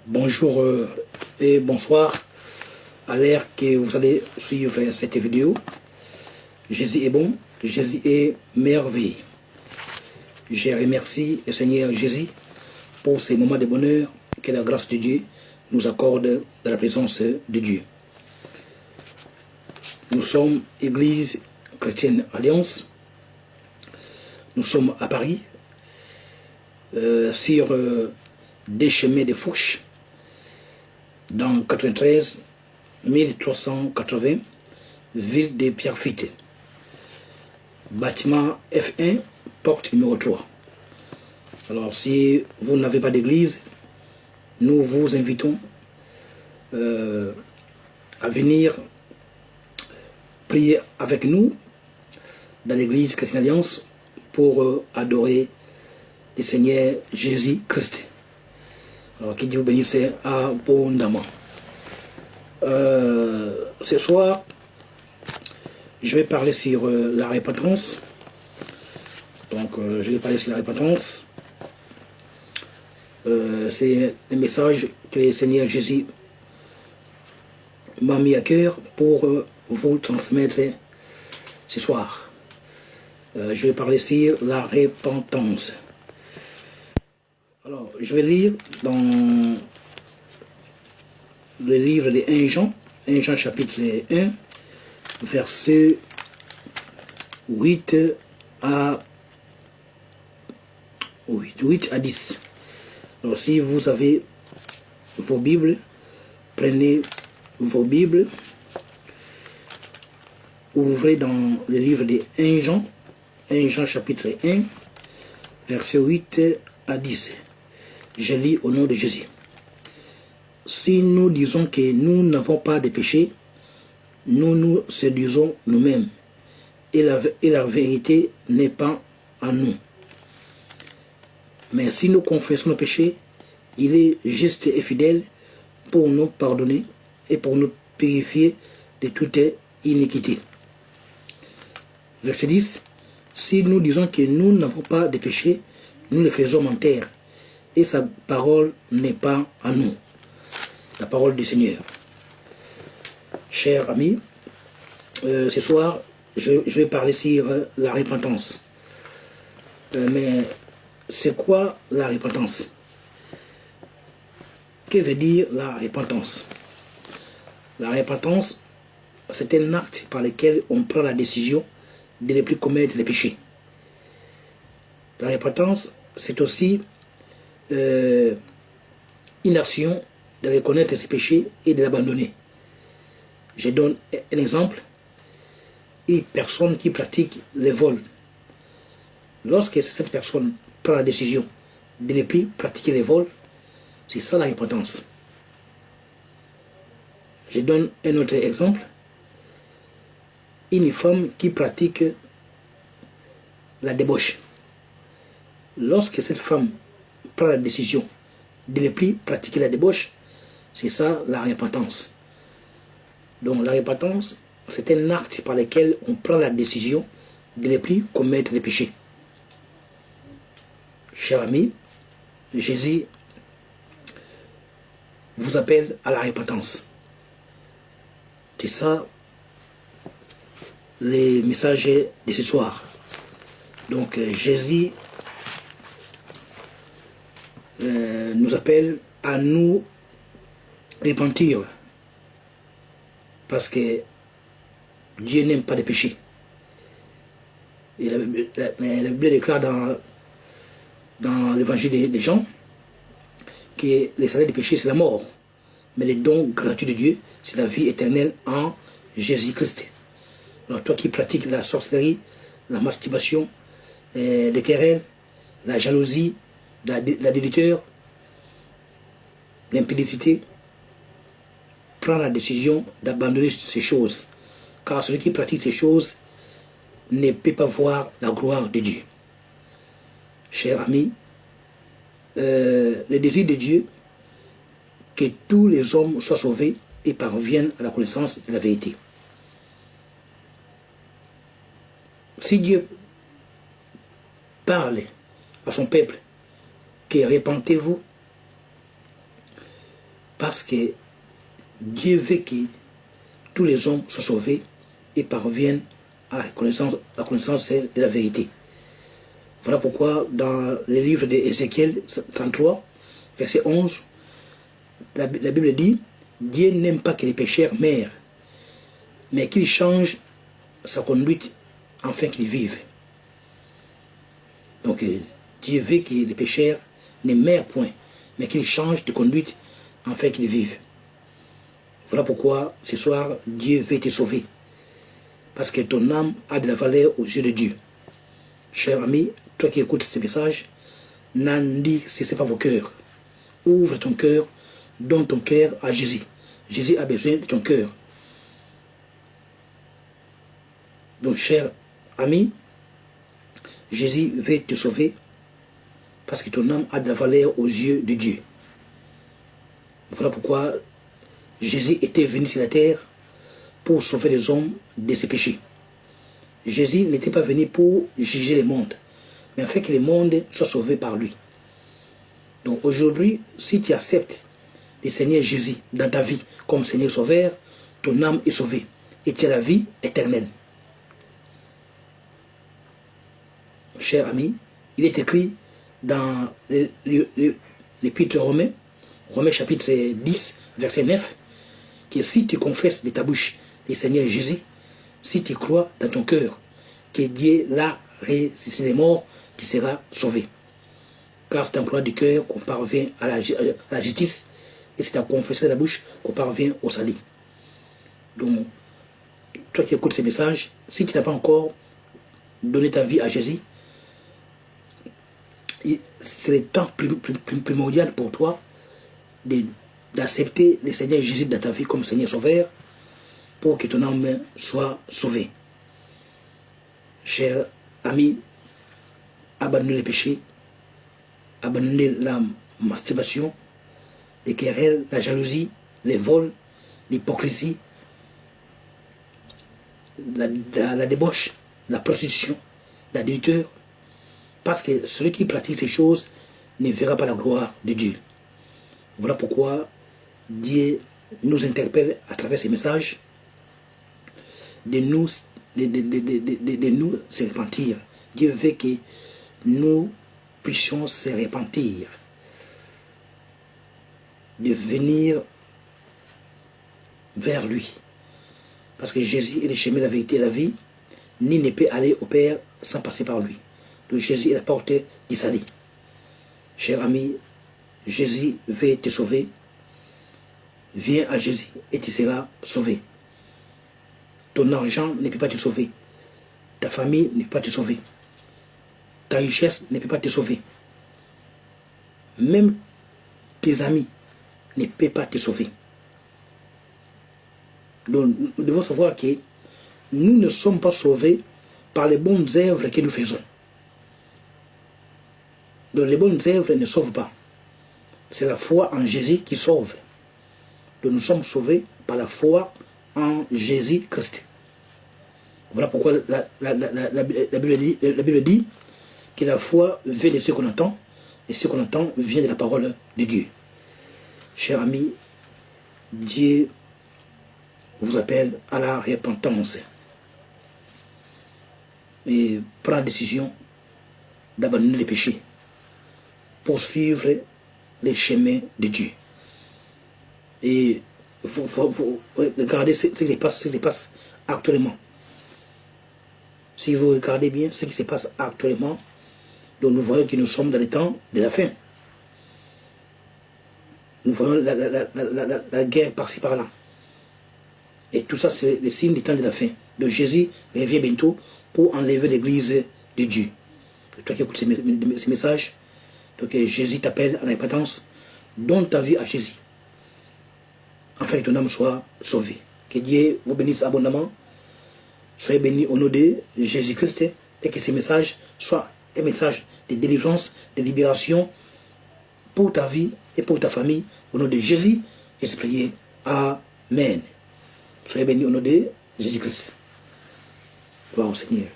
Bonjour et bonsoir à l'ère que vous allez suivre cette vidéo. Jésus est bon, Jésus est merveilleux. Je remercie le Seigneur Jésus pour ces moments de bonheur que la grâce de Dieu nous accorde dans la présence de Dieu. Nous sommes Église chrétienne Alliance. Nous sommes à Paris, sur des chemins de Fourches, dans 93 1380, ville de Pierrefitte. Bâtiment F1, porte numéro 3. Alors si vous n'avez pas d'église, nous vous invitons à venir prier avec nous dans l'église chrétienne Alliance pour adorer le Seigneur Jésus-Christ. Alors que Dieu vous bénisse abondamment. Ce soir, je vais parler sur la repentance. Donc, je vais parler sur la repentance. C'est le message que le Seigneur Jésus m'a mis à cœur pour vous transmettre ce soir. Je vais parler sur la repentance. Alors, je vais lire dans le livre de 1 Jean chapitre 1, verset 8 à 10. Alors, si vous avez vos Bibles, prenez vos Bibles, ouvrez dans le livre de 1 Jean chapitre 1, verset 8 à 10. Je lis au nom de Jésus. Si nous disons que nous n'avons pas de péché, nous nous séduisons nous-mêmes, et la vérité n'est pas en nous. Mais si nous confessons nos péchés, il est juste et fidèle pour nous pardonner et pour nous purifier de toute iniquité. Verset 10. Si nous disons que nous n'avons pas de péché, nous le faisons mentir, et sa parole n'est pas en nous. La parole du Seigneur. Chers amis, ce soir, je vais parler sur la repentance. Mais c'est quoi la repentance? Que veut dire la repentance? La repentance, c'est un acte par lequel on prend la décision de ne plus commettre les péchés. La repentance, c'est aussi une action de reconnaître ses péchés et de l'abandonner. Je donne un exemple. Une personne qui pratique le vol. Lorsque cette personne prend la décision de ne plus pratiquer le vol, c'est ça la repentance. Je donne un autre exemple. Une femme qui pratique la débauche. Lorsque cette femme prend la décision de ne plus pratiquer la débauche, c'est ça la repentance. Donc la repentance, c'est un acte par lequel on prend la décision de ne plus commettre les péchés. Chers amis, Jésus vous appelle à la repentance. C'est ça les messages de ce soir. Donc Jésus nous appelle à nous repentir, parce que Dieu n'aime pas les péchés. Et la Bible déclare dans l'évangile des Jean que le salaire du péché c'est la mort, mais le don gratuit de Dieu c'est la vie éternelle en Jésus-Christ. Alors toi qui pratiques la sorcellerie, la masturbation, les querelles, la jalousie, l'adultère, l'impudicité, prends la décision d'abandonner ces choses. Car celui qui pratique ces choses ne peut pas voir la gloire de Dieu. Chers amis, le désir de Dieu, que tous les hommes soient sauvés et parviennent à la connaissance de la vérité. Si Dieu parle à son peuple, que repentez-vous, Parce que Dieu veut que tous les hommes soient sauvés et parviennent à la connaissance de la vérité. Voilà pourquoi dans le livre d'Ézéchiel 33, verset 11, la Bible dit, Dieu n'aime pas que les pécheurs meurent, mais qu'il change sa conduite afin qu'ils vivent. Donc Dieu veut que les pécheurs ne meurent point, mais qu'ils changent de conduite afin qu'ils vivent. Voilà pourquoi ce soir, Dieu veut te sauver. Parce que ton âme a de la valeur aux yeux de Dieu. Cher ami, toi qui écoutes ce message, n'endurcissez pas vos cœurs. Ouvre ton cœur, donne ton cœur à Jésus. Jésus a besoin de ton cœur. Donc, cher ami, Jésus veut te sauver parce que ton âme a de la valeur aux yeux de Dieu. Voilà pourquoi Jésus était venu sur la terre pour sauver les hommes de ses péchés. Jésus n'était pas venu pour juger le monde, mais afin que le monde soit sauvé par lui. Donc aujourd'hui, si tu acceptes le Seigneur Jésus dans ta vie comme Seigneur Sauveur, ton âme est sauvée et tu as la vie éternelle. Cher ami, il est écrit dans l'Épître aux Romains, Romains chapitre 10, verset 9, que si tu confesses de ta bouche le Seigneur Jésus, si tu crois dans ton cœur que Dieu l'a ressuscité des morts, tu seras sauvé. Car c'est en croire du cœur qu'on parvient à la justice, et c'est en confessant de la bouche qu'on parvient au salut. Donc, toi qui écoutes ces messages, si tu n'as pas encore donné ta vie à Jésus, c'est le temps primordial pour toi d'accepter le Seigneur Jésus dans ta vie comme Seigneur Sauveur pour que ton âme soit sauvée. Chers amis, abandonnez les péchés, abandonnez la masturbation, les querelles, la jalousie, les vols, l'hypocrisie, la débauche, la prostitution, l'adultère, parce que celui qui pratique ces choses ne verra pas la gloire de Dieu. Voilà pourquoi Dieu nous interpelle à travers ces messages de nous se repentir. Dieu veut que nous puissions se repentir, de venir vers lui. Parce que Jésus est le chemin, la vérité et la vie. Ni ne peut aller au Père sans passer par lui. Donc Jésus est la porte du salut. Cher ami, Jésus veut te sauver. Viens à Jésus et tu seras sauvé. Ton argent ne peut pas te sauver. Ta famille ne peut pas te sauver. Ta richesse ne peut pas te sauver. Même tes amis ne peuvent pas te sauver. Donc nous devons savoir que nous ne sommes pas sauvés par les bonnes œuvres que nous faisons. Donc les bonnes œuvres ne sauvent pas. C'est la foi en Jésus qui sauve. Donc nous sommes sauvés par la foi en Jésus-Christ. Voilà pourquoi la Bible dit que la foi vient de ce qu'on entend, et ce qu'on entend vient de la parole de Dieu. Chers amis, Dieu vous appelle à la repentance et prend la décision d'abandonner les péchés pour suivre les chemins de Dieu. Et vous regardez ce qui se passe actuellement. Si vous regardez bien ce qui se passe actuellement, donc nous voyons que nous sommes dans les temps de la fin. Nous voyons la guerre par-ci par-là. Et tout ça, c'est le signe du temps de la fin. Donc Jésus revient bientôt pour enlever l'église de Dieu. Et toi qui écoutes ces messages, donc Jésus t'appelle à la repentance, donne ta vie à Jésus, afin que ton âme soit sauvée. Que Dieu vous bénisse abondamment. Soyez bénis au nom de Jésus-Christ et que ces messages soient un message de délivrance, de libération pour ta vie et pour ta famille. Au nom de Jésus, et se prier. Amen. Soyez bénis au nom de Jésus-Christ. Gloire au Seigneur.